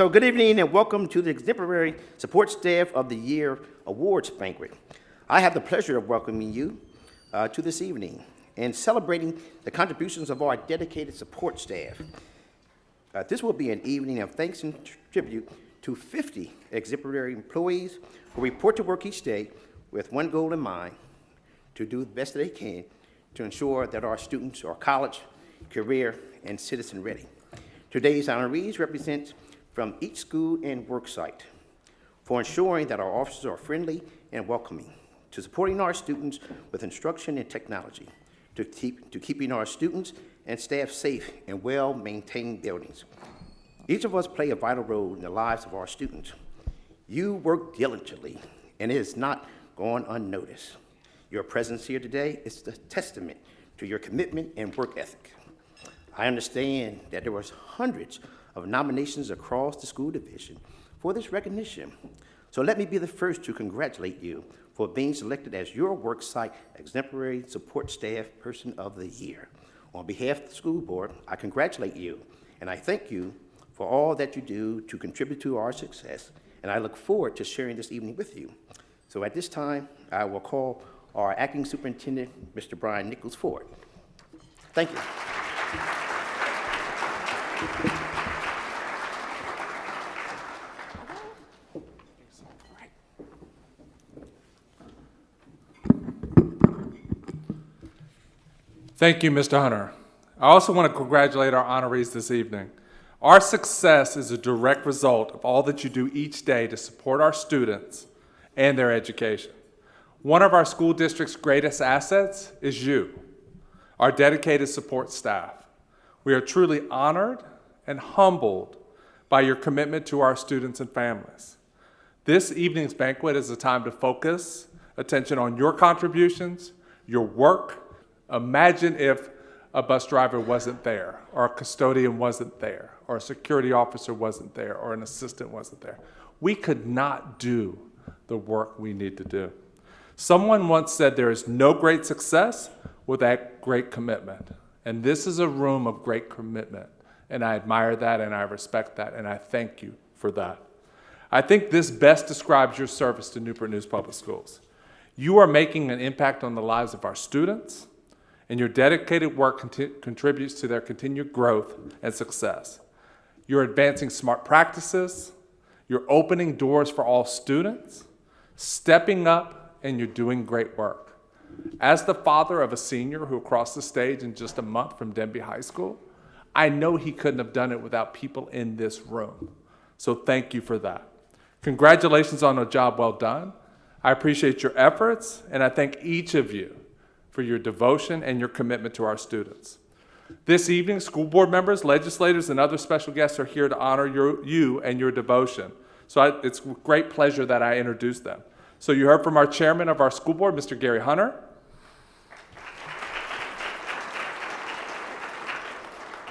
So good evening and welcome to the Exemplary Support Staff of the Year Awards Banquet. I have the pleasure of welcoming you to this evening and celebrating the contributions of our dedicated support staff. This will be an evening of thanks and tribute to 50 exemplary employees who report to work each day with one goal in mind: to do the best they can to ensure that our students are college, career, and citizen ready. Today's honorees represent from each school and work site for ensuring that our officers are friendly and welcoming, to supporting our students with instruction and technology, to keeping our students and staff safe in well-maintained buildings. Each of us play a vital role in the lives of our students. You work diligently, and it is not gone unnoticed. Your presence here today is a testament to your commitment and work ethic. I understand that there was hundreds of nominations across the school division for this recognition. So let me be the first to congratulate you for being selected as your worksite Exemplary Support Staff Person of the Year. On behalf of the school board, I congratulate you, and I thank you for all that you do to contribute to our success, and I look forward to sharing this evening with you. So at this time, I will call our acting superintendent, Mr. Brian Nichols, forward. Thank you. Thank you, Mr. Hunter. I also want to congratulate our honorees this evening. Our success is a direct result of all that you do each day to support our students and their education. One of our school district's greatest assets is you, our dedicated support staff. We are truly honored and humbled by your commitment to our students and families. This evening's banquet is a time to focus attention on your contributions, your work. Imagine if a bus driver wasn't there, or a custodian wasn't there, or a security officer wasn't there, or an assistant wasn't there. We could not do the work we need to do. Someone once said there is no great success without great commitment. And this is a room of great commitment. And I admire that, and I respect that, and I thank you for that. I think this best describes your service to Newport News Public Schools. You are making an impact on the lives of our students, and your dedicated work contributes to their continued growth and success. You're advancing smart practices, you're opening doors for all students, stepping up, and you're doing great work. As the father of a senior who crossed the stage in just a month from Denby High School, I know he couldn't have done it without people in this room. So thank you for that. Congratulations on a job well done. I appreciate your efforts, and I thank each of you for your devotion and your commitment to our students. This evening, school board members, legislators, and other special guests are here to honor you and your devotion. So it's with great pleasure that I introduce them. So you heard from our chairman of our school board, Mr. Gary Hunter.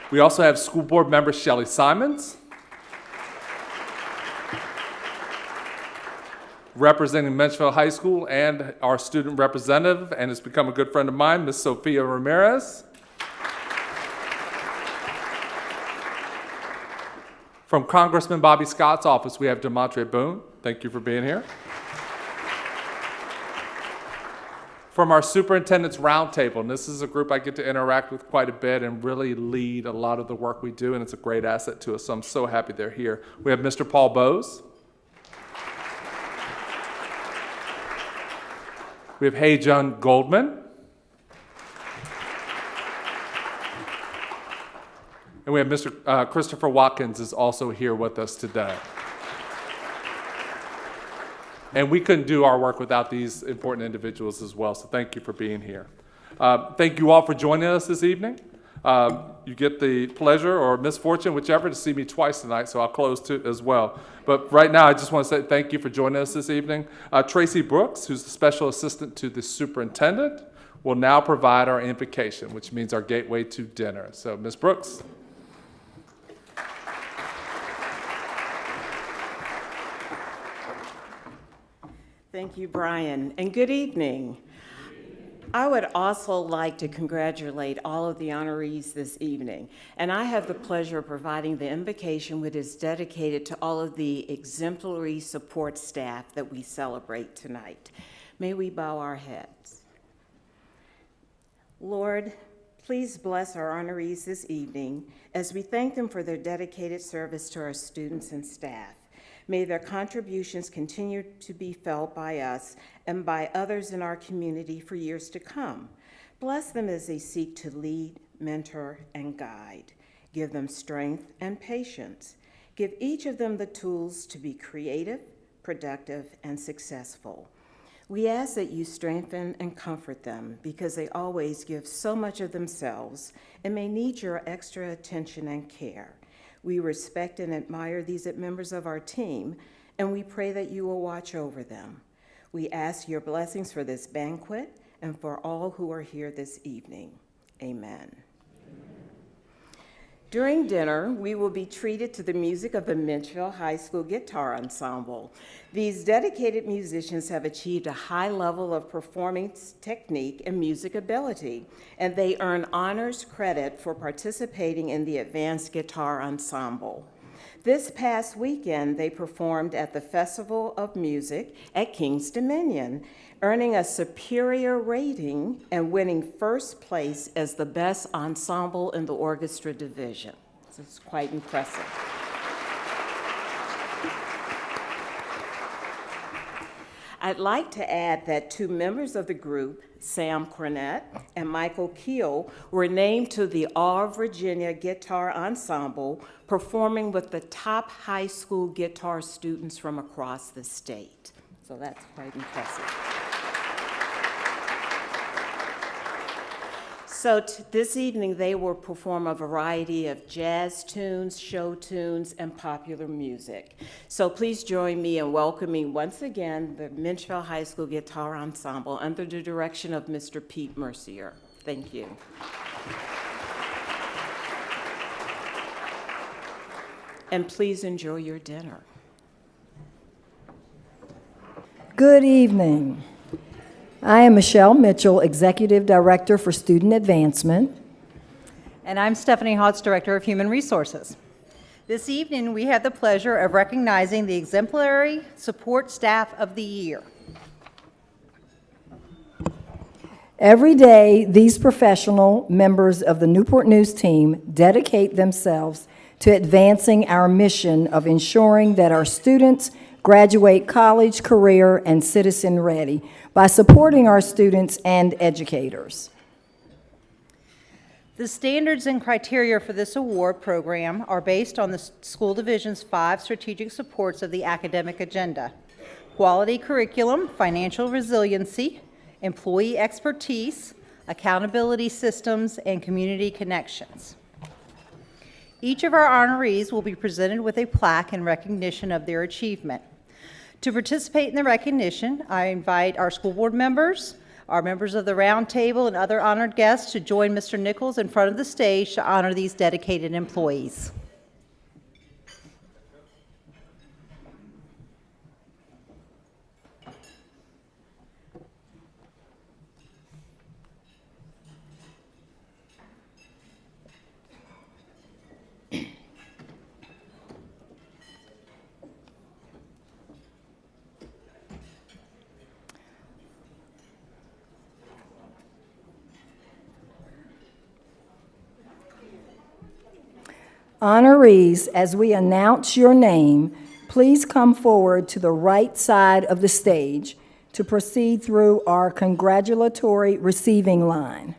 We also have school board member Shelley Simons. Representing Menchville High School, and our student representative, and has become a good friend of mine, Ms. Sophia Ramirez. From Congressman Bobby Scott's office, we have DeMontre Boone. Thank you for being here. From our superintendent's roundtable, and this is a group I get to interact with quite a bit and really lead a lot of the work we do, and it's a great asset to us, so I'm so happy they're here. We have Mr. Paul Bose. We have Hey-Jun Goldman. And we have Mr. Christopher Watkins is also here with us today. And we couldn't do our work without these important individuals as well, so thank you for being here. Thank you all for joining us this evening. You get the pleasure or misfortune, whichever, to see me twice tonight, so I'll close too as well. But right now, I just want to say thank you for joining us this evening. Tracy Brooks, who's the special assistant to the superintendent, will now provide our invocation, which means our gateway to dinner. So, Ms. Brooks. Thank you, Brian, and good evening. I would also like to congratulate all of the honorees this evening, and I have the pleasure of providing the invocation which is dedicated to all of the exemplary support staff that we celebrate tonight. May we bow our heads. Lord, please bless our honorees this evening as we thank them for their dedicated service to our students and staff. May their contributions continue to be felt by us and by others in our community for years to come. Bless them as they seek to lead, mentor, and guide. Give them strength and patience. Give each of them the tools to be creative, productive, and successful. We ask that you strengthen and comfort them because they always give so much of themselves and may need your extra attention and care. We respect and admire these members of our team, and we pray that you will watch over them. We ask your blessings for this banquet and for all who are here this evening. Amen. During dinner, we will be treated to the music of the Menchville High School Guitar Ensemble. These dedicated musicians have achieved a high level of performance technique and music ability, and they earn honors credit for participating in the Advanced Guitar Ensemble. This past weekend, they performed at the Festival of Music at King's Dominion, earning a superior rating and winning first place as the best ensemble in the orchestra division. So it's quite impressive. I'd like to add that two members of the group, Sam Cornett and Michael Keel, were named to the All-Virginia Guitar Ensemble, performing with the top high school guitar students from across the state. So that's quite impressive. So this evening, they will perform a variety of jazz tunes, show tunes, and popular music. So please join me in welcoming once again the Menchville High School Guitar Ensemble under the direction of Mr. Pete Mercier. Thank you. And please enjoy your dinner. Good evening. I am Michelle Mitchell, Executive Director for Student Advancement. And I'm Stephanie Hotz, Director of Human Resources. This evening, we have the pleasure of recognizing the Exemplary Support Staff of the Year. Every day, these professional members of the Newport News team dedicate themselves to advancing our mission of ensuring that our students graduate college, career, and citizen ready by supporting our students and educators. The standards and criteria for this award program are based on the school division's 5 strategic supports of the academic agenda: quality curriculum, financial resiliency, employee expertise, accountability systems, and community connections. Each of our honorees will be presented with a plaque in recognition of their achievement. To participate in the recognition, I invite our school board members, our members of the round table, and other honored guests to join Mr. Nichols in front of the stage to honor these dedicated employees. Honorees, as we announce your name, please come forward to the right side of the stage to proceed through our congratulatory receiving line.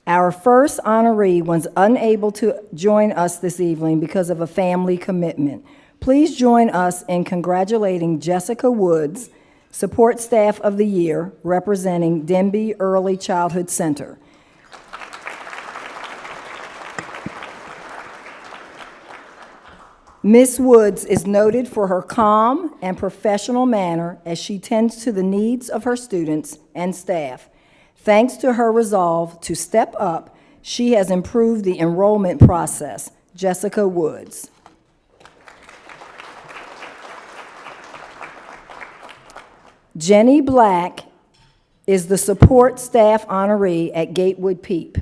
Our first honoree was unable to join us this evening because of a family commitment. Please join us in congratulating Jessica Woods, Support Staff of the Year, representing Denby Early Childhood Center. Ms. Woods is noted for her calm and professional manner as she tends to the needs of her students and staff. Thanks to her resolve to step up, she has improved the enrollment process. Jessica Woods. Jenny Black is the support staff honoree at Gatewood Peep.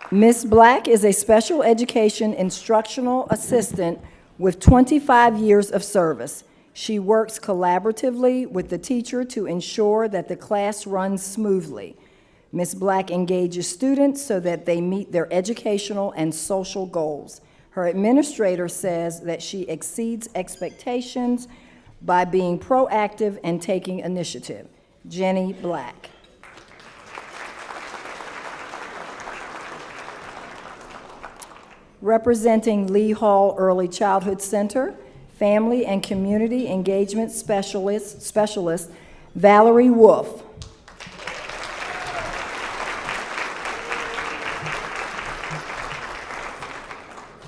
Ms. Black is a special education instructional assistant with 25 years of service. She works collaboratively with the teacher to ensure that the class runs smoothly. Ms. Black engages students so that they meet their educational and social goals. Her administrator says that she exceeds expectations by being proactive and taking initiative. Jenny Black. Representing Lee Hall Early Childhood Center, Family and Community Engagement Specialist Valerie Wolfe.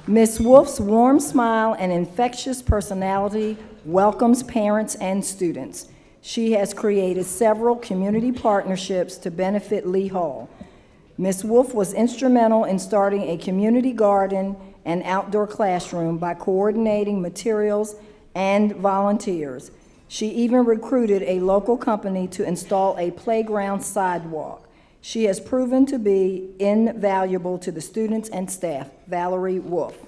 Ms. Wolfe's warm smile and infectious personality welcomes parents and students. She has created several community partnerships to benefit Lee Hall. Ms. Wolfe was instrumental in starting a community garden and outdoor classroom by coordinating materials and volunteers. She even recruited a local company to install a playground sidewalk. She has proven to be invaluable to the students and staff. Valerie Wolfe.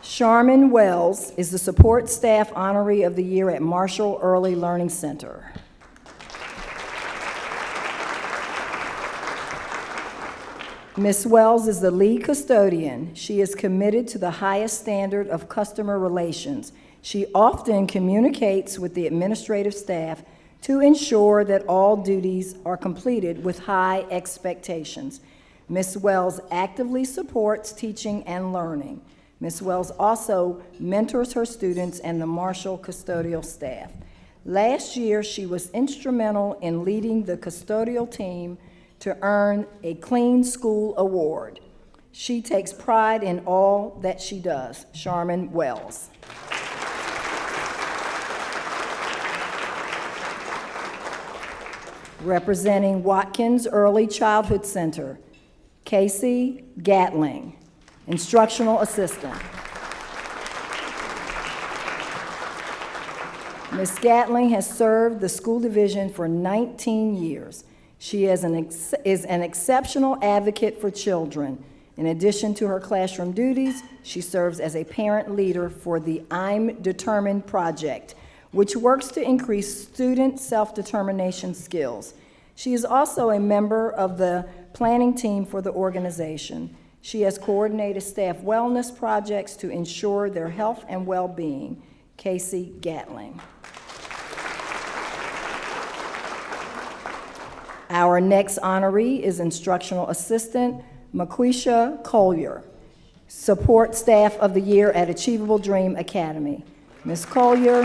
Charmin Wells is the support staff honoree of the year at Marshall Early Learning Center. Ms. Wells is the lead custodian. She is committed to the highest standard of customer relations. She often communicates with the administrative staff to ensure that all duties are completed with high expectations. Ms. Wells actively supports teaching and learning. Ms. Wells also mentors her students and the Marshall custodial staff. Last year, she was instrumental in leading the custodial team to earn a Clean School Award. She takes pride in all that she does. Charmin Wells. Representing Watkins Early Childhood Center, Kasey Gatling, Instructional Assistant. Ms. Gatling has served the school division for 19 years. She is an exceptional advocate for children. In addition to her classroom duties, she serves as a parent leader for the I'm Determined project, which works to increase student self-determination skills. She is also a member of the planning team for the organization. She has coordinated staff wellness projects to ensure their health and well-being. Kasey Gatling. Our next honoree is Instructional Assistant Mequisha Collier, Support Staff of the Year at Achievable Dream Academy. Ms. Collier.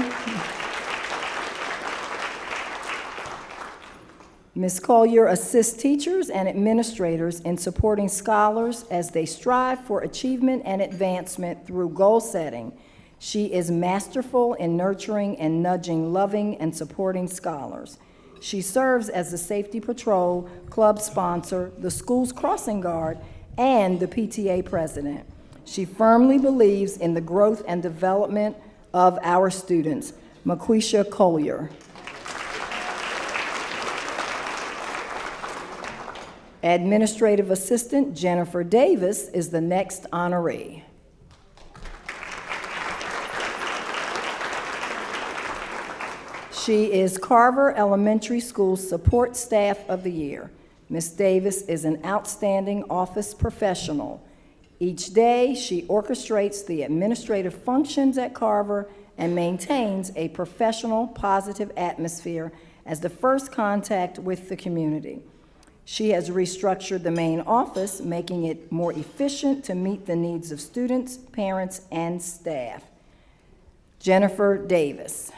Ms. Collier assists teachers and administrators in supporting scholars as they strive for achievement and advancement through goal setting. She is masterful in nurturing and nudging loving and supporting scholars. She serves as the Safety Patrol club sponsor, the school's crossing guard, and the PTA president. She firmly believes in the growth and development of our students. Mequisha Collier. Administrative Assistant Jennifer Davis is the next honoree. She is Carver Elementary School Support Staff of the Year. Ms. Davis is an outstanding office professional. Each day, she orchestrates the administrative functions at Carver and maintains a professional, positive atmosphere as the first contact with the community. She has restructured the main office, making it more efficient to meet the needs of students, parents, and staff. Jennifer Davis.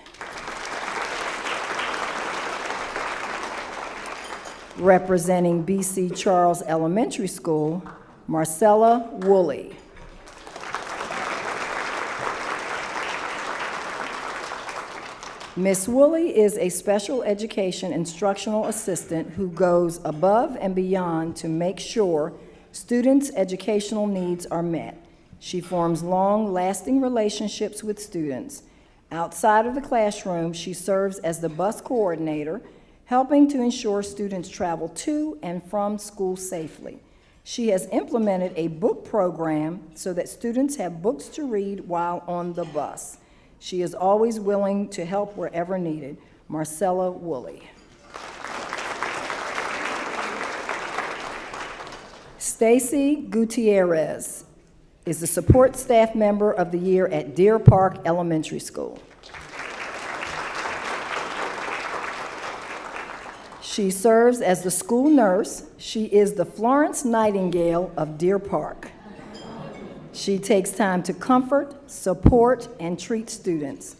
Representing BC Charles Elementary School, Marcella Woolley. Ms. Woolley is a special education instructional assistant who goes above and beyond to make sure students' educational needs are met. She forms long-lasting relationships with students. Outside of the classroom, she serves as the bus coordinator, helping to ensure students travel to and from school safely. She has implemented a book program so that students have books to read while on the bus. She is always willing to help wherever needed. Marcella Woolley. Stacy Gutierrez is the support staff member of the year at Deer Park Elementary School. She serves as the school nurse. She is the Florence Nightingale of Deer Park. She takes time to comfort, support, and treat students.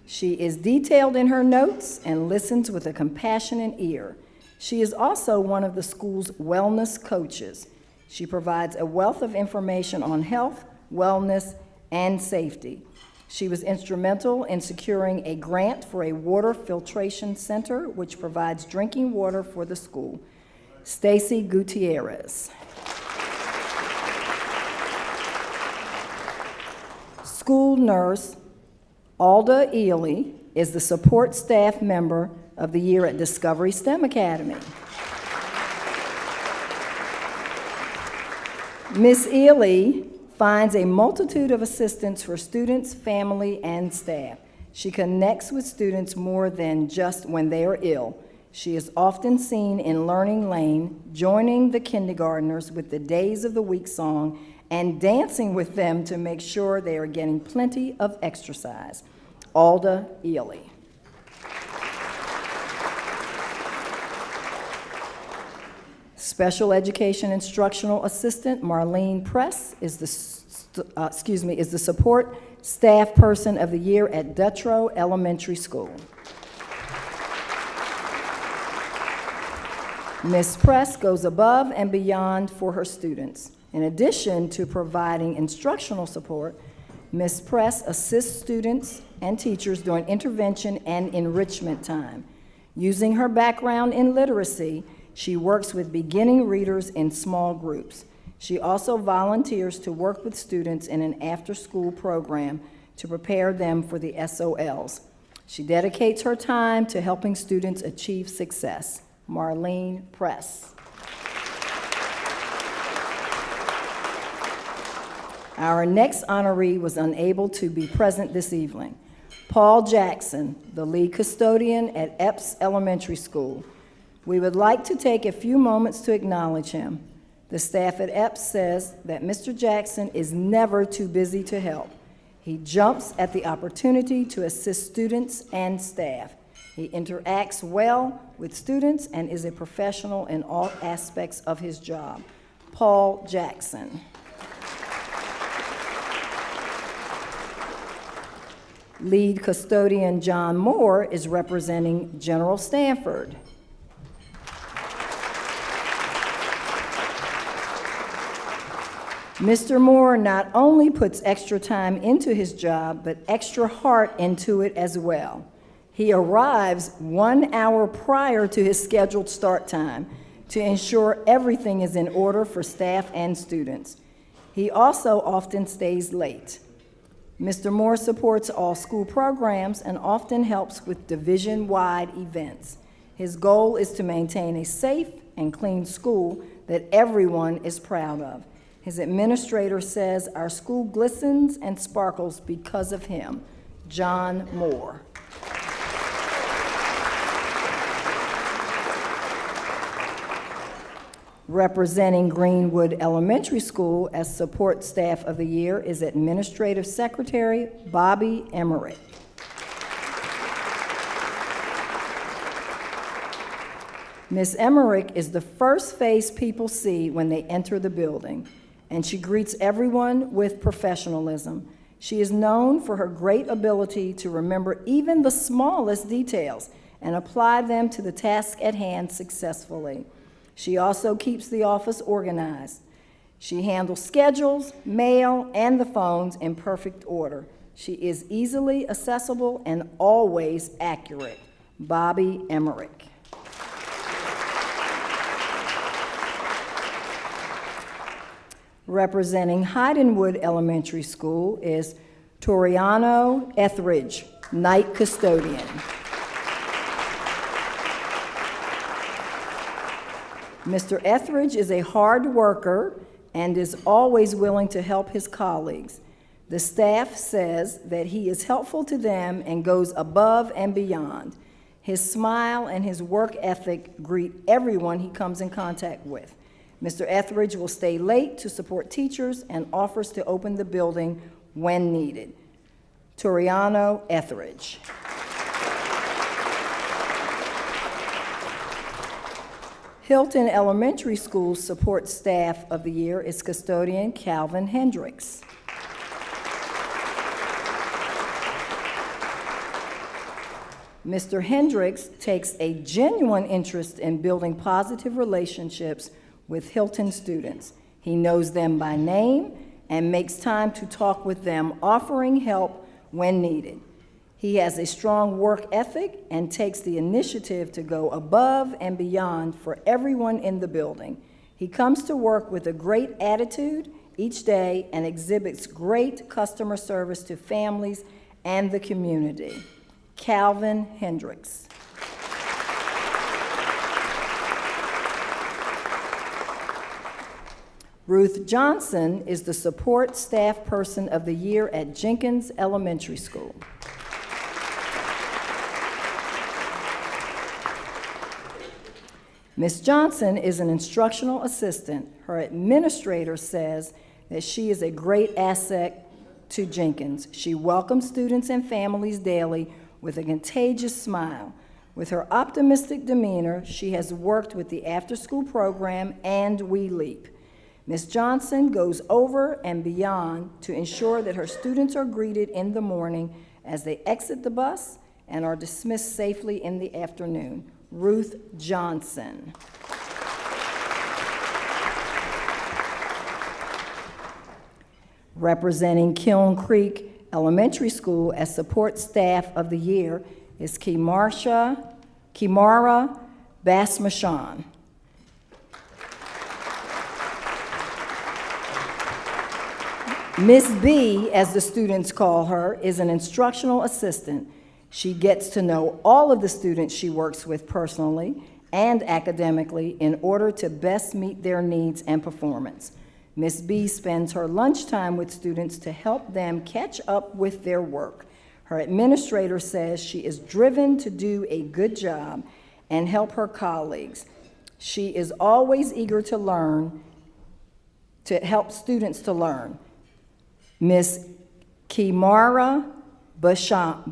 She is detailed in her notes and listens with a compassionate ear. She is also one of the school's wellness coaches. She provides a wealth of information on health, wellness, and safety. She was instrumental in securing a grant for a water filtration center, which provides drinking water for the school. Stacy Gutierrez. School nurse Alda Ely is the support staff member of the year at Discovery STEM Academy. Ms. Ely finds a multitude of assistance for students, family, and staff. She connects with students more than just when they are ill. She is often seen in Learning Lane, joining the kindergartners with the Days of the Week song and dancing with them to make sure they are getting plenty of exercise. Alda Ely. Special Education Instructional Assistant Marleen Press is the support staff person of the year at Dutro Elementary School. Ms. Press goes above and beyond for her students. In addition to providing instructional support, Ms. Press assists students and teachers during intervention and enrichment time. Using her background in literacy, she works with beginning readers in small groups. She also volunteers to work with students in an after-school program to prepare them for the SOLs. She dedicates her time to helping students achieve success. Marleen Press. Our next honoree was unable to be present this evening. Paul Jackson, the lead custodian at Epps Elementary School. We would like to take a few moments to acknowledge him. The staff at Epps says that Mr. Jackson is never too busy to help. He jumps at the opportunity to assist students and staff. He interacts well with students and is a professional in all aspects of his job. Paul Jackson. Lead custodian John Moore is representing General Stanford. Mr. Moore not only puts extra time into his job, but extra heart into it as well. He arrives 1 hour prior to his scheduled start time to ensure everything is in order for staff and students. He also often stays late. Mr. Moore supports all school programs and often helps with division-wide events. His goal is to maintain a safe and clean school that everyone is proud of. His administrator says our school glistens and sparkles because of him. John Moore. Representing Greenwood Elementary School as support staff of the year is Administrative Secretary Bobbi Emerick. Ms. Emerick is the first face people see when they enter the building, and she greets everyone with professionalism. She is known for her great ability to remember even the smallest details and apply them to the task at hand successfully. She also keeps the office organized. She handles schedules, mail, and the phones in perfect order. She is easily accessible and always accurate. Bobbi Emerick. Representing Hydenwood Elementary School is Toriano Etheridge, night custodian. Mr. Etheridge is a hard worker and is always willing to help his colleagues. The staff says that he is helpful to them and goes above and beyond. His smile and his work ethic greet everyone he comes in contact with. Mr. Etheridge will stay late to support teachers and offers to open the building when needed. Toriano Etheridge. Hilton Elementary School Support Staff of the Year is Custodian Calvin Hendricks. Mr. Hendricks takes a genuine interest in building positive relationships with Hilton students. He knows them by name and makes time to talk with them, offering help when needed. He has a strong work ethic and takes the initiative to go above and beyond for everyone in the building. He comes to work with a great attitude each day and exhibits great customer service to families and the community. Calvin Hendricks. Ruth Johnson is the Support Staff Person of the Year at Jenkins Elementary School. Ms. Johnson is an instructional assistant. Her administrator says that she is a great asset to Jenkins. She welcomes students and families daily with a contagious smile. With her optimistic demeanor, she has worked with the after-school program and We Leap. Ms. Johnson goes over and beyond to ensure that her students are greeted in the morning as they exit the bus and are dismissed safely in the afternoon. Ruth Johnson. Representing Kiln Creek Elementary School as Support Staff of the Year is Kimara Basmashan. Miss B, as the students call her, is an instructional assistant. She gets to know all of the students she works with personally and academically in order to best meet their needs and performance. Miss B spends her lunchtime with students to help them catch up with their work. Her administrator says she is driven to do a good job and help her colleagues. She is always eager to learn, to help students to learn. Miss Kimara Basmashan,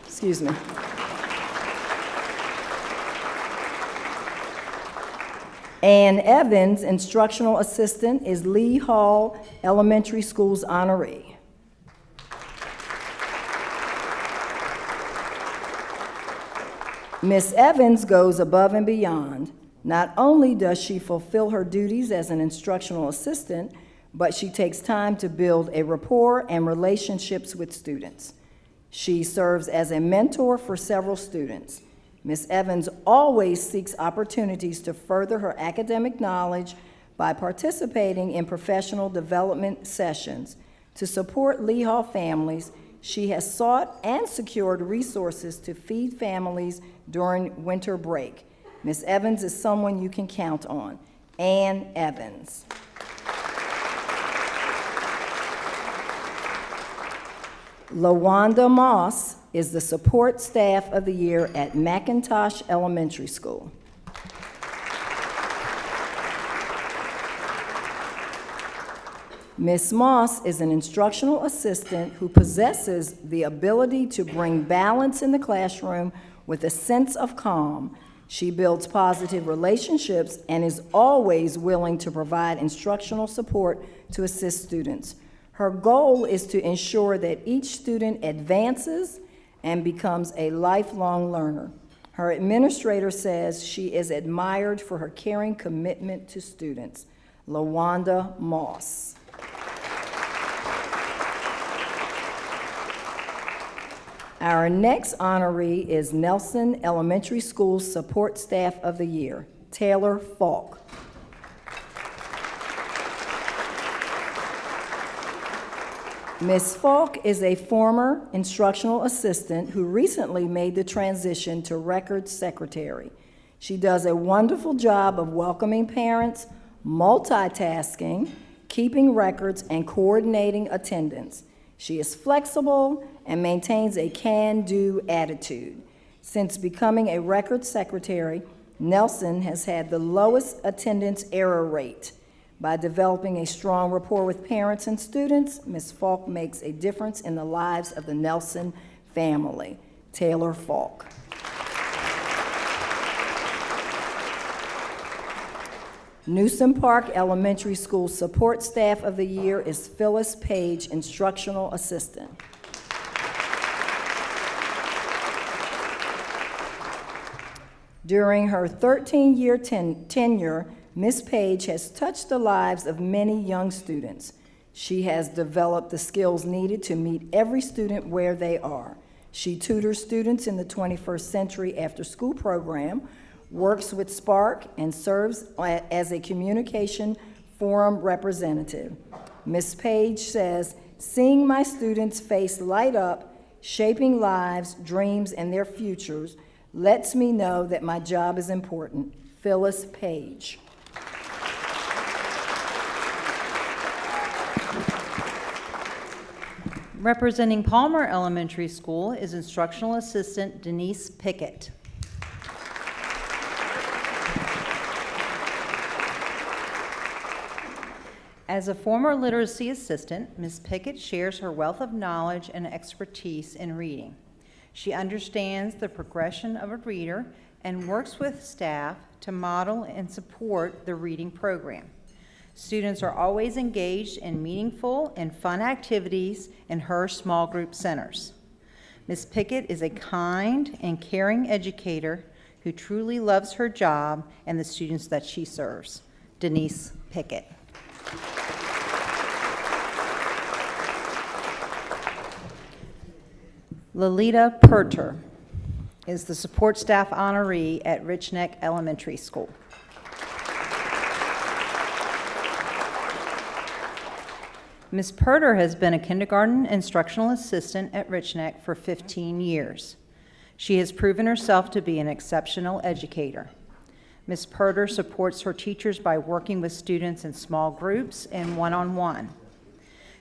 excuse me. Ann Evans, instructional assistant, is Lee Hall Elementary School's honoree. Miss Evans goes above and beyond. Not only does she fulfill her duties as an instructional assistant, but she takes time to build a rapport and relationships with students. She serves as a mentor for several students. Ms. Evans always seeks opportunities to further her academic knowledge by participating in professional development sessions. To support Lee Hall families, she has sought and secured resources to feed families during winter break. Ms. Evans is someone you can count on. Ann Evans. laWanda Moss is the Support Staff of the Year at McIntosh Elementary School. Ms. Moss is an instructional assistant who possesses the ability to bring balance in the classroom with a sense of calm. She builds positive relationships and is always willing to provide instructional support to assist students. Her goal is to ensure that each student advances and becomes a lifelong learner. Her administrator says she is admired for her caring commitment to students. laWanda Moss. Our next honoree is Nelson Elementary School Support Staff of the Year, Taylor Faulk. Ms. Faulk is a former instructional assistant who recently made the transition to records secretary. She does a wonderful job of welcoming parents, multitasking, keeping records, and coordinating attendance. She is flexible and maintains a can-do attitude. Since becoming a records secretary, Nelson has had the lowest attendance error rate. By developing a strong rapport with parents and students, Ms. Faulk makes a difference in the lives of the Nelson family. Taylor Faulk. Newsom Park Elementary School Support Staff of the Year is Phyllis Paige, Instructional Assistant. During her 13-year tenure, Ms. Paige has touched the lives of many young students. She has developed the skills needed to meet every student where they are. She tutors students in the 21st Century After-School program, works with Spark, and serves as a communication forum representative. Ms. Paige says, "Seeing my students' face light up, shaping lives, dreams, and their futures lets me know that my job is important." Phyllis Paige. Representing Palmer Elementary School is Instructional Assistant Denise Pickett. As a former literacy assistant, Ms. Pickett shares her wealth of knowledge and expertise in reading. She understands the progression of a reader and works with staff to model and support the reading program. Students are always engaged in meaningful and fun activities in her small group centers. Ms. Pickett is a kind and caring educator who truly loves her job and the students that she serves. Denise Pickett. Lolita Perter is the support staff honoree at Rich Neck Elementary School. Ms. Perter has been a kindergarten instructional assistant at Rich Neck for 15 years. She has proven herself to be an exceptional educator. Ms. Perter supports her teachers by working with students in small groups and one-on-one.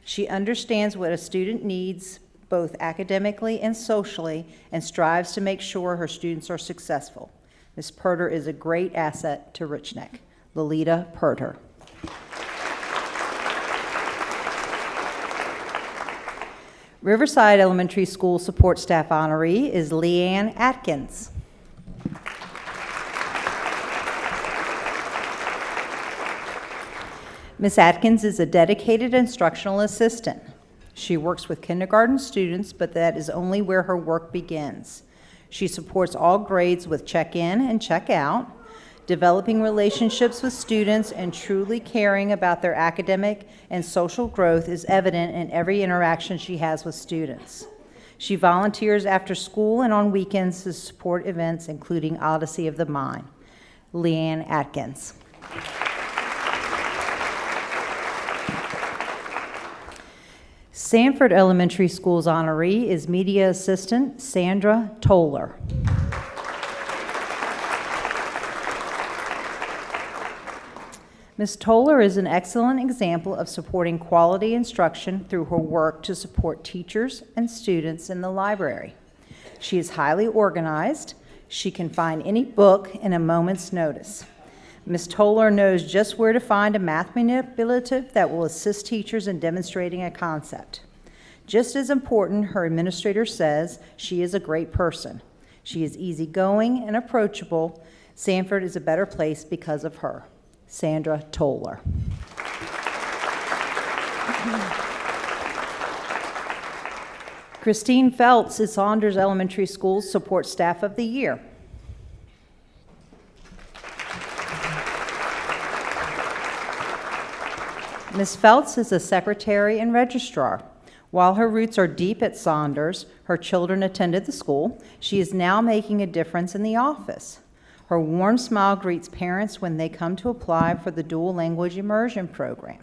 She understands what a student needs both academically and socially and strives to make sure her students are successful. Ms. Perter is a great asset to Rich Neck. Lolita Perter. Riverside Elementary School support staff honoree is Leanne Atkins. Ms. Atkins is a dedicated instructional assistant. She works with kindergarten students, but that is only where her work begins. She supports all grades with check-in and check-out, developing relationships with students and truly caring about their academic and social growth is evident in every interaction she has with students. She volunteers after school and on weekends to support events including Odyssey of the Mind. Leanne Atkins. Sanford Elementary School's honoree is Media Assistant Sandra Toler. Ms. Toler is an excellent example of supporting quality instruction through her work to support teachers and students in the library. She is highly organized. She can find any book in a moment's notice. Ms. Toler knows just where to find a math manipulative that will assist teachers in demonstrating a concept. Just as important, her administrator says she is a great person. She is easygoing and approachable. Sanford is a better place because of her. Sandra Toler. Christine Feltz is Saunders Elementary School's support staff of the year. Ms. Feltz is a secretary and registrar. While her roots are deep at Saunders, her children attended the school. She is now making a difference in the office. Her warm smile greets parents when they come to apply for the dual language immersion program.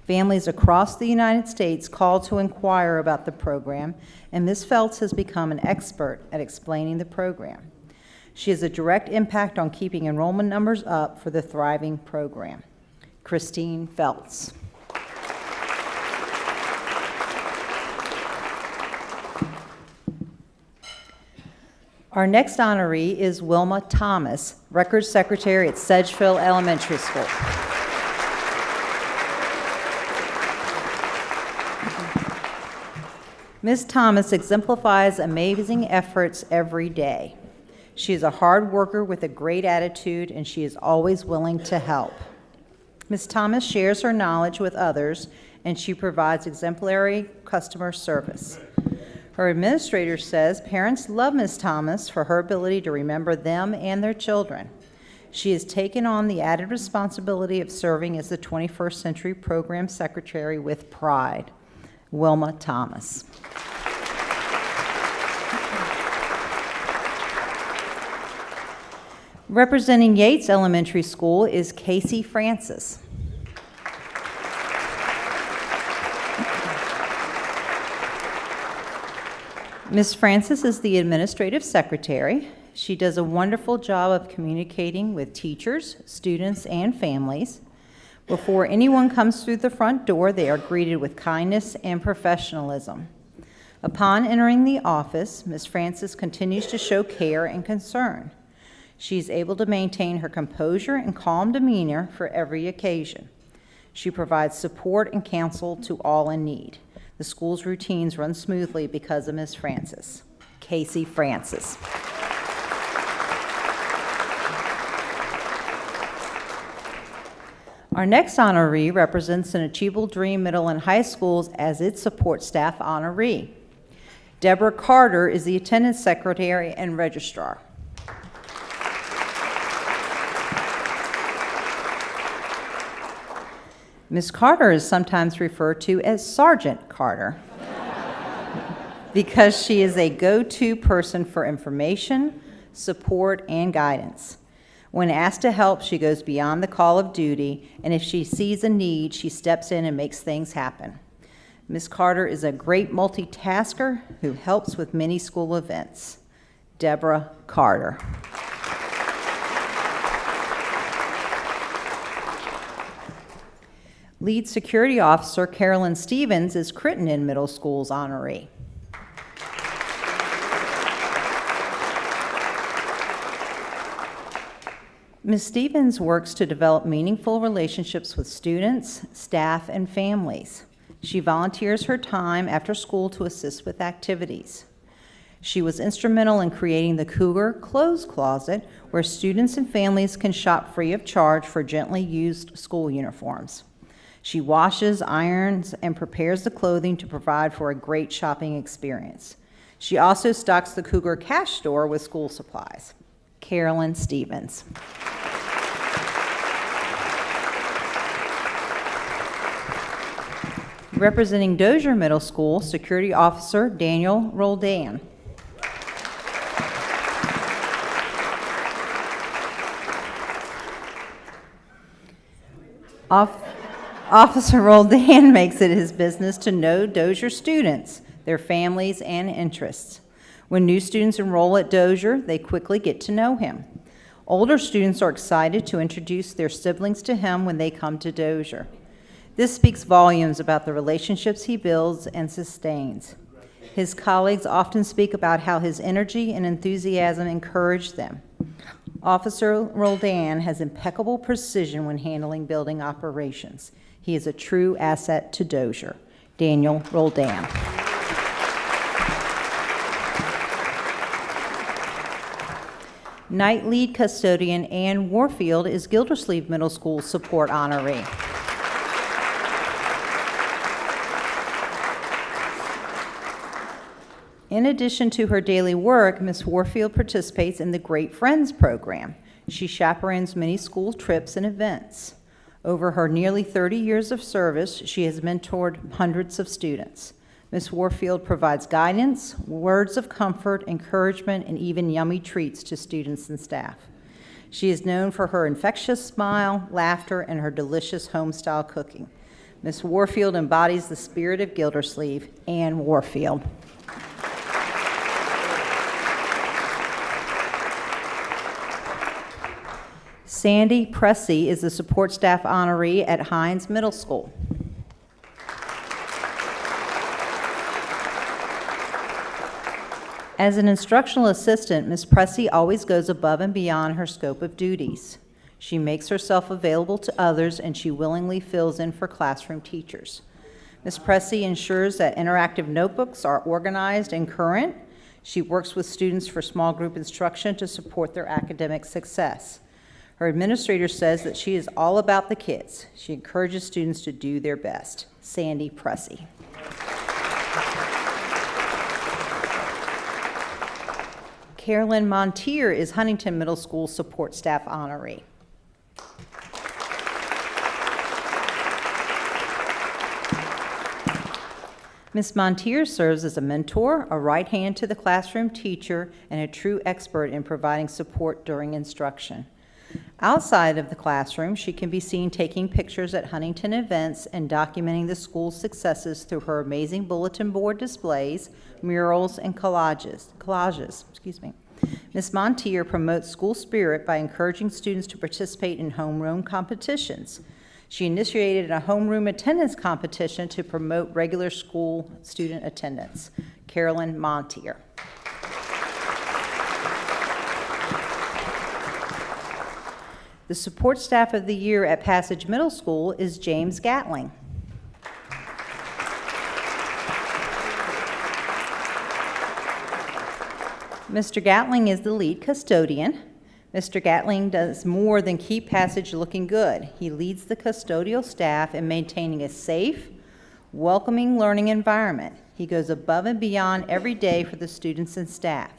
Families across the United States call to inquire about the program, and Ms. Phelps has become an expert at explaining the program. She has a direct impact on keeping enrollment numbers up for the thriving program. Christine Phelps. Our next honoree is Wilma Thomas, Records Secretary at Sedgeville Elementary School. Ms. Thomas exemplifies amazing efforts every day. She is a hard worker with a great attitude, and she is always willing to help. Ms. Thomas shares her knowledge with others, and she provides exemplary customer service. Her administrator says parents love Ms. Thomas for her ability to remember them and their children. She has taken on the added responsibility of serving as the 21st Century Program Secretary with pride. Wilma Thomas. Representing Yates Elementary School is Kasey Francis. Ms. Francis is the administrative secretary. She does a wonderful job of communicating with teachers, students, and families. Before anyone comes through the front door, they are greeted with kindness and professionalism. Upon entering the office, Ms. Francis continues to show care and concern. She's able to maintain her composure and calm demeanor for every occasion. She provides support and counsel to all in need. The school's routines run smoothly because of Ms. Francis. Kasey Francis. Our next honoree represents an Achievable Dream Middle and High Schools as its support staff honoree. Deborah Carter is the attendance secretary and registrar. Ms. Carter is sometimes referred to as Sergeant Carter because she is a go-to person for information, support, and guidance. When asked to help, she goes beyond the call of duty, and if she sees a need, she steps in and makes things happen. Ms. Carter is a great multitasker who helps with many school events. Deborah Carter. Lead Security Officer Carolyn Stevens is Crittenden Middle School's honoree. Ms. Stevens works to develop meaningful relationships with students, staff, and families. She volunteers her time after school to assist with activities. She was instrumental in creating the Cougar Clothes Closet, where students and families can shop free of charge for gently used school uniforms. She washes, irons, and prepares the clothing to provide for a great shopping experience. She also stocks the Cougar Cash Store with school supplies. Carolyn Stevens. Representing Dozier Middle School, Security Officer Daniel Roldan. Officer Roldan makes it his business to know Dozier students, their families, and interests. When new students enroll at Dozier, they quickly get to know him. Older students are excited to introduce their siblings to him when they come to Dozier. This speaks volumes about the relationships he builds and sustains. His colleagues often speak about how his energy and enthusiasm encourage them. Officer Roldan has impeccable precision when handling building operations. He is a true asset to Dozier. Daniel Roldan. Night Lead Custodian Ann Warfield is Gildersleeve Middle School support honoree. In addition to her daily work, Ms. Warfield participates in the Great Friends program. She chaperones many school trips and events. Over her nearly 30 years of service, she has mentored hundreds of students. Ms. Warfield provides guidance, words of comfort, encouragement, and even yummy treats to students and staff. She is known for her infectious smile, laughter, and her delicious home-style cooking. Miss Warfield embodies the spirit of Gildersleeve and Warfield. Sandy Pressey is the support staff honoree at Hines Middle School. As an instructional assistant, Ms. Pressey always goes above and beyond her scope of duties. She makes herself available to others, and she willingly fills in for classroom teachers. Ms. Pressey ensures that interactive notebooks are organized and current. She works with students for small group instruction to support their academic success. Her administrator says that she is all about the kids. She encourages students to do their best. Sandy Pressey. Carolyn Montier is Huntington Middle School support staff honoree. Ms. Montier serves as a mentor, a right hand to the classroom teacher, and a true expert in providing support during instruction. Outside of the classroom, she can be seen taking pictures at Huntington events and documenting the school's successes through her amazing bulletin board displays, murals, and collages. Ms. Montier promotes school spirit by encouraging students to participate in homeroom competitions. She initiated a homeroom attendance competition to promote regular school student attendance. Carolyn Montier. The support staff of the year at Passage Middle School is James Gatling. Mr. Gatling is the lead custodian. Mr. Gatling does more than keep Passage looking good. He leads the custodial staff in maintaining a safe, welcoming learning environment. He goes above and beyond every day for the students and staff.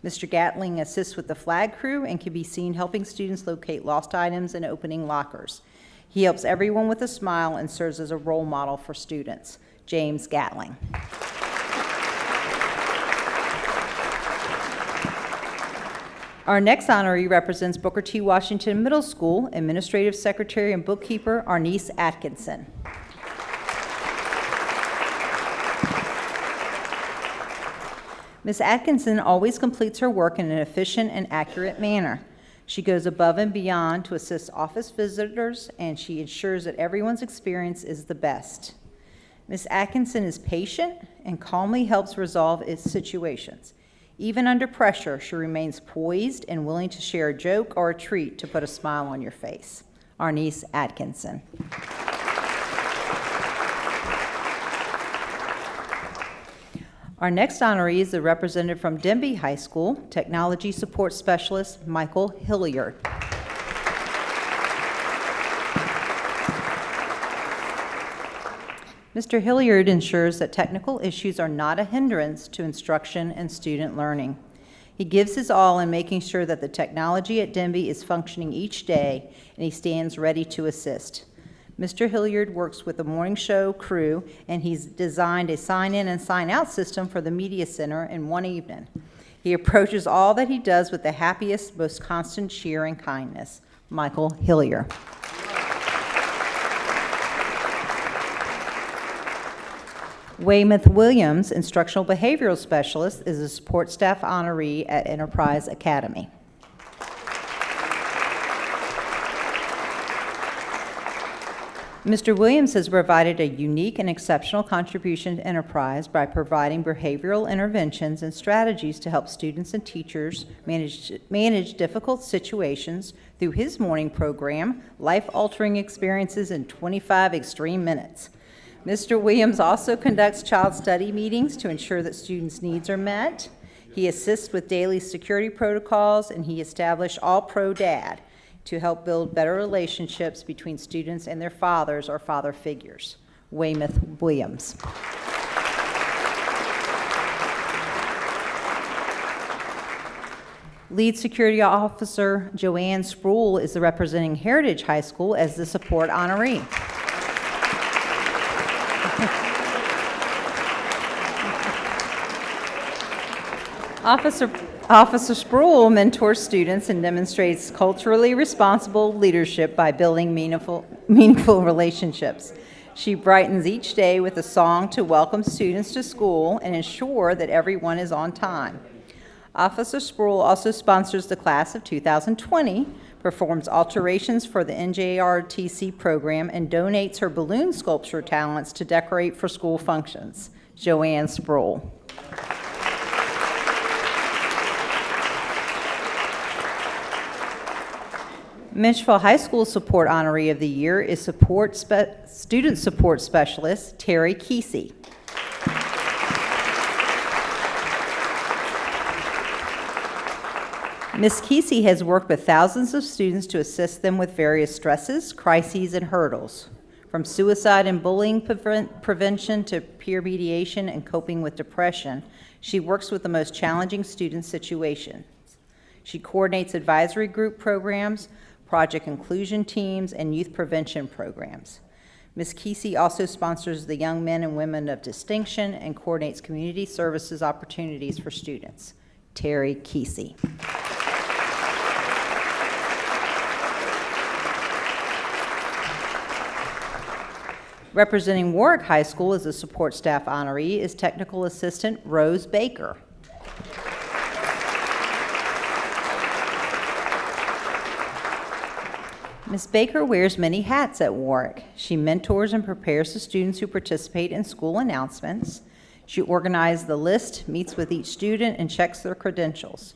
Mr. Gatling assists with the flag crew and can be seen helping students locate lost items and opening lockers. He helps everyone with a smile and serves as a role model for students. James Gatling. Our next honoree represents Booker T. Washington Middle School, Administrative Secretary and Bookkeeper Arnice Atkinson. Ms. Atkinson always completes her work in an efficient and accurate manner. She goes above and beyond to assist office visitors, and she ensures that everyone's experience is the best. Ms. Atkinson is patient and calmly helps resolve its situations. Even under pressure, she remains poised and willing to share a joke or a treat to put a smile on your face. Arnice Atkinson. Our next honoree is the representative from Denby High School, Technology Support Specialist Michael Hilliard. Mr. Hilliard ensures that technical issues are not a hindrance to instruction and student learning. He gives his all in making sure that the technology at Denby is functioning each day, and he stands ready to assist. Mr. Hilliard works with the morning show crew, and he's designed a sign-in and sign-out system for the media center in one evening. He approaches all that he does with the happiest, most constant cheer and kindness. Michael Hilliard. Weymouth Williams, Instructional Behavioral Specialist, is a support staff honoree at Enterprise Academy. Mr. Williams has provided a unique and exceptional contribution to Enterprise by providing behavioral interventions and strategies to help students and teachers manage difficult situations through his morning program, Life-Altering Experiences in 25 Extreme Minutes. Mr. Williams also conducts child study meetings to ensure that students' needs are met. He assists with daily security protocols, and he established All Pro Dad to help build better relationships between students and their fathers or father figures. Weymouth Williams. Lead Security Officer Joanne Sproul is the representing Heritage High School as the support honoree. Officer Sproul mentors students and demonstrates culturally responsible leadership by building meaningful relationships. She brightens each day with a song to welcome students to school and ensure that everyone is on time. Officer Sproul also sponsors the class of 2020, performs alterations for the NJRTC program, and donates her balloon sculpture talents to decorate for school functions. Joanne Sproul. Mitchell High School Support Honoree of the Year is Student Support Specialist Terry Kasey. Ms. Kasey has worked with thousands of students to assist them with various stresses, crises, and hurdles, from suicide and bullying prevention to peer mediation and coping with depression. She works with the most challenging student situations. She coordinates advisory group programs, project inclusion teams, and youth prevention programs. Ms. Kasey also sponsors the Young Men and Women of Distinction and coordinates community services opportunities for students. Terry Kasey. Representing Warwick High School as a support staff honoree is Technical Assistant Rose Baker. Ms. Baker wears many hats at Warwick. She mentors and prepares the students who participate in school announcements. She organizes the list, meets with each student, and checks their credentials.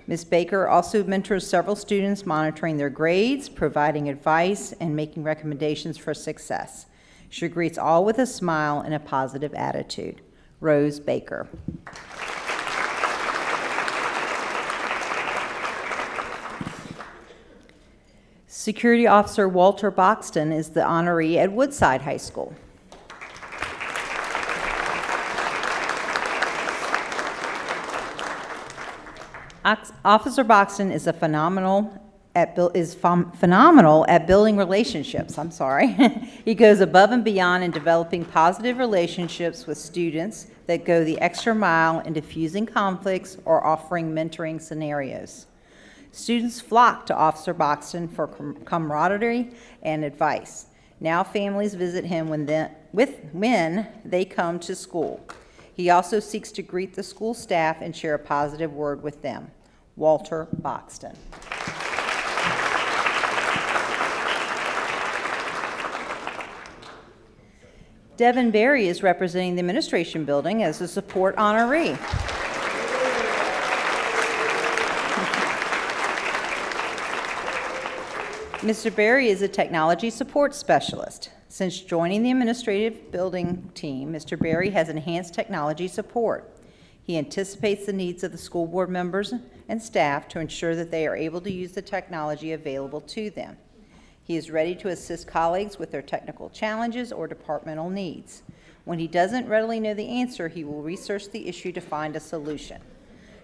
Ms. Baker also mentors several students, monitoring their grades, providing advice, and making recommendations for success. She greets all with a smile and a positive attitude. Rose Baker. Security Officer Walter Boxton is the honoree at Woodside High School. Officer Boxton is phenomenal at building relationships. He goes above and beyond in developing positive relationships with students that go the extra mile in diffusing conflicts or offering mentoring scenarios. Students flock to Officer Boxton for camaraderie and advice. Now families visit him when they come to school. He also seeks to greet the school staff and share a positive word with them. Walter Boxton. Devin Berry is representing the administration building as a support honoree. Mr. Berry is a technology support specialist. Since joining the administrative building team, Mr. Berry has enhanced technology support. He anticipates the needs of the school board members and staff to ensure that they are able to use the technology available to them. He is ready to assist colleagues with their technical challenges or departmental needs. When he doesn't readily know the answer, he will research the issue to find a solution.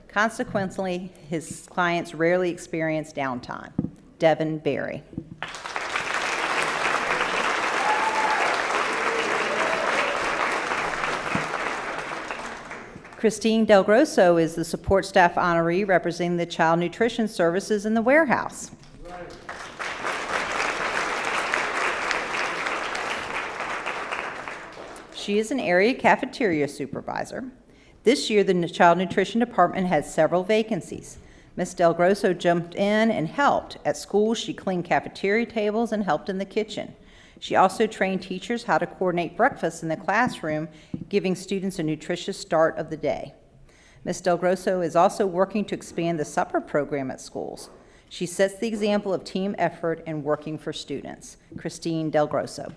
Consequently, his clients rarely experience downtime. Devin Berry. Christine Del Grosso is the support staff honoree representing the Child Nutrition Services in the warehouse. She is an area cafeteria supervisor. This year, the Child Nutrition Department has several vacancies. Ms. Del Grosso jumped in and helped. At school, she cleaned cafeteria tables and helped in the kitchen. She also trained teachers how to coordinate breakfast in the classroom, giving students a nutritious start of the day. Ms. Del Grosso is also working to expand the supper program at schools. She sets the example of team effort and working for students. Christine Del Grosso.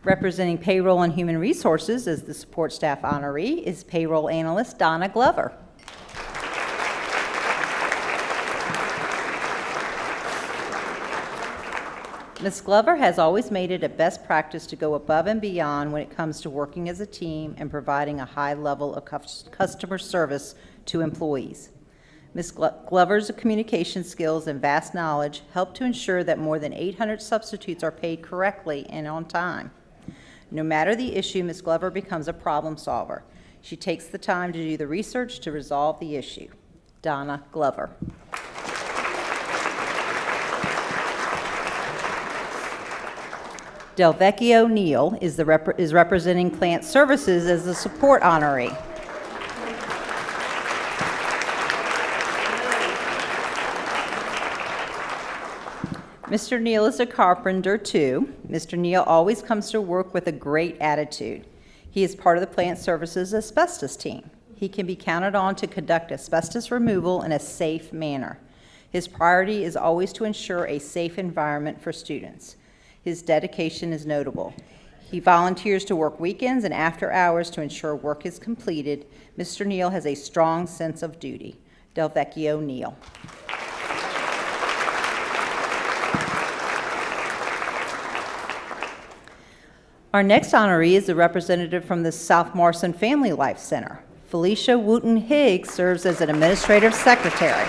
Representing Payroll and Human Resources as the support staff honoree is payroll analyst Donna Glover. Ms. Glover has always made it a best practice to go above and beyond when it comes to working as a team and providing a high level of customer service to employees. Ms. Glover's communication skills and vast knowledge help to ensure that more than 800 substitutes are paid correctly and on time. No matter the issue, Ms. Glover becomes a problem solver. She takes the time to do the research to resolve the issue. Donna Glover. Delvecchio Neal is representing Plant Services as the support honoree. Mr. Neal is a carpenter, too. Mr. Neal always comes to work with a great attitude. He is part of the Plant Services asbestos team. He can be counted on to conduct asbestos removal in a safe manner. His priority is always to ensure a safe environment for students. His dedication is notable. He volunteers to work weekends and after hours to ensure work is completed. Mr. Neal has a strong sense of duty. Delvecchio Neal. Our next honoree is a representative from the South Morrison Family Life Center. Felicia Wooten-Higgs serves as an administrative secretary.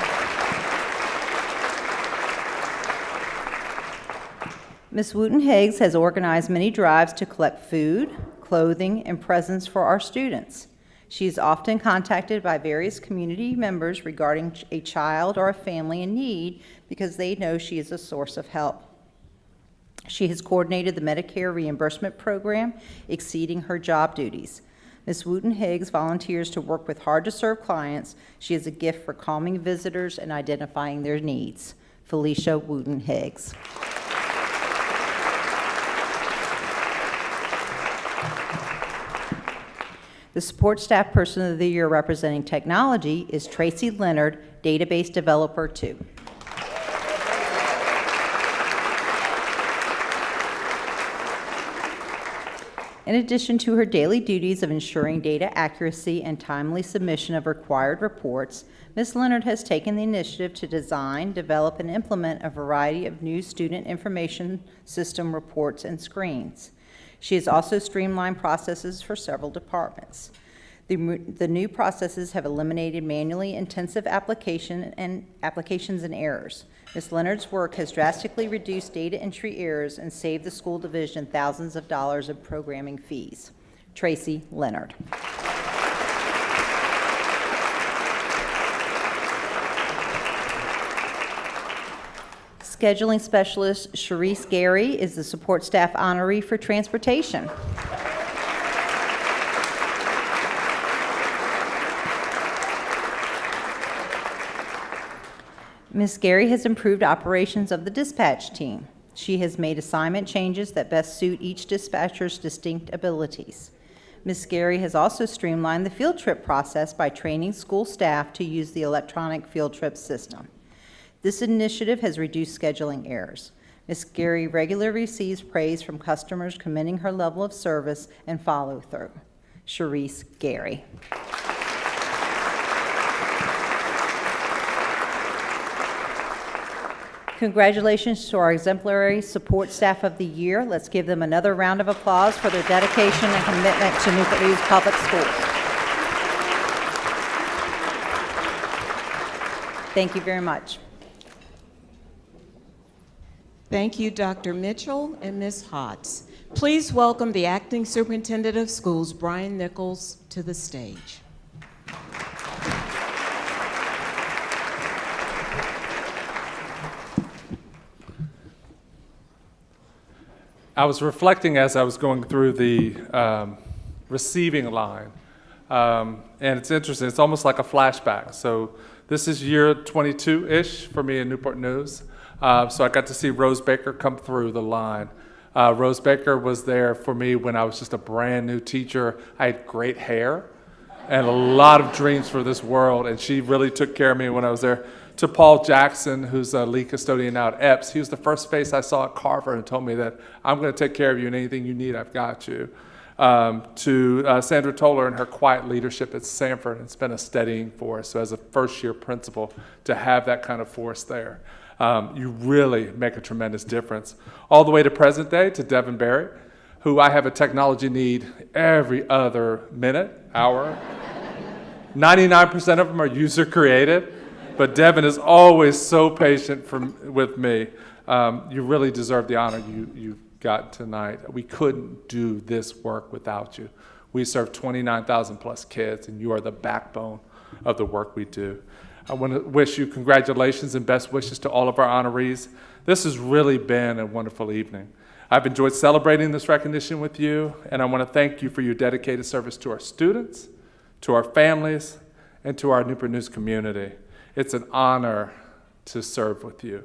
Ms. Wooten-Higgs has organized many drives to collect food, clothing, and presents for our students. She is often contacted by various community members regarding a child or a family in need because they know she is a source of help. She has coordinated the Medicare reimbursement program, exceeding her job duties. Ms. Wooten-Higgs volunteers to work with hard-to-serve clients. She has a gift for calming visitors and identifying their needs. Felicia Wooten-Higgs. The Support Staff Person of the Year representing technology is Tracy Leonard, Database Developer 2. In addition to her daily duties of ensuring data accuracy and timely submission of required reports, Ms. Leonard has taken the initiative to design, develop, and implement a variety of new student information system reports and screens. She has also streamlined processes for several departments. The new processes have eliminated manually intensive applications and errors. Ms. Leonard's work has drastically reduced data entry errors and saved the school division thousands of dollars in programming fees. Tracy Leonard. Scheduling specialist Sharice Gary is the support staff honoree for transportation. Ms. Gary has improved operations of the dispatch team. She has made assignment changes that best suit each dispatcher's distinct abilities. Ms. Gary has also streamlined the field trip process by training school staff to use the electronic field trip system. This initiative has reduced scheduling errors. Ms. Gary regularly receives praise from customers commending her level of service and follow-through. Sharice Gary. Congratulations to our Exemplary Support Staff of the Year. Let's give them another round of applause for their dedication and commitment to Newport News Public Schools. Thank you very much. Thank you, Dr. Mitchell and Ms. Hotz. Please welcome the Acting Superintendent of Schools, Brian Nichols, to the stage. I was reflecting as I was going through the receiving line, and it's interesting. It's almost like a flashback. So this is year 22-ish for me in Newport News. So I got to see Rose Baker come through the line. Rose Baker was there for me when I was just a brand new teacher. I had great hair and a lot of dreams for this world, and she really took care of me when I was there. To Paul Jackson, who's a lead custodian now at Epps, he was the first face I saw at Carver and told me that I'm going to take care of you and anything you need, I've got you. To Sandra Toler and her quiet leadership at Sanford, it's been a steadying force. So as a first-year principal, to have that kind of force there, you really make a tremendous difference. All the way to present day, to Devin Barrett, who I have a technology need every other minute, hour. 99% of them are user-created. But Devin is always so patient with me. You really deserve the honor you got tonight. We couldn't do this work without you. We serve 29,000 plus kids, and you are the backbone of the work we do. I want to wish you congratulations and best wishes to all of our honorees. This has really been a wonderful evening. I've enjoyed celebrating this recognition with you, and I want to thank you for your dedicated service to our students, to our families, and to our Newport News community. It's an honor to serve with you.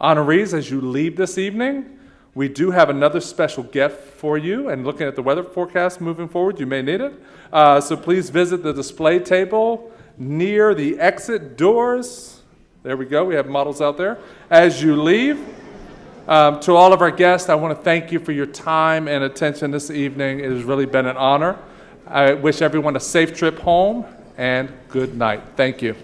Honorees, as you leave this evening, we do have another special gift for you, and looking at the weather forecast moving forward, you may need it. So please visit the display table near the exit doors. There we go, we have models out there. As you leave, to all of our guests, I want to thank you for your time and attention this evening. It has really been an honor. I wish everyone a safe trip home, and good night. Thank you.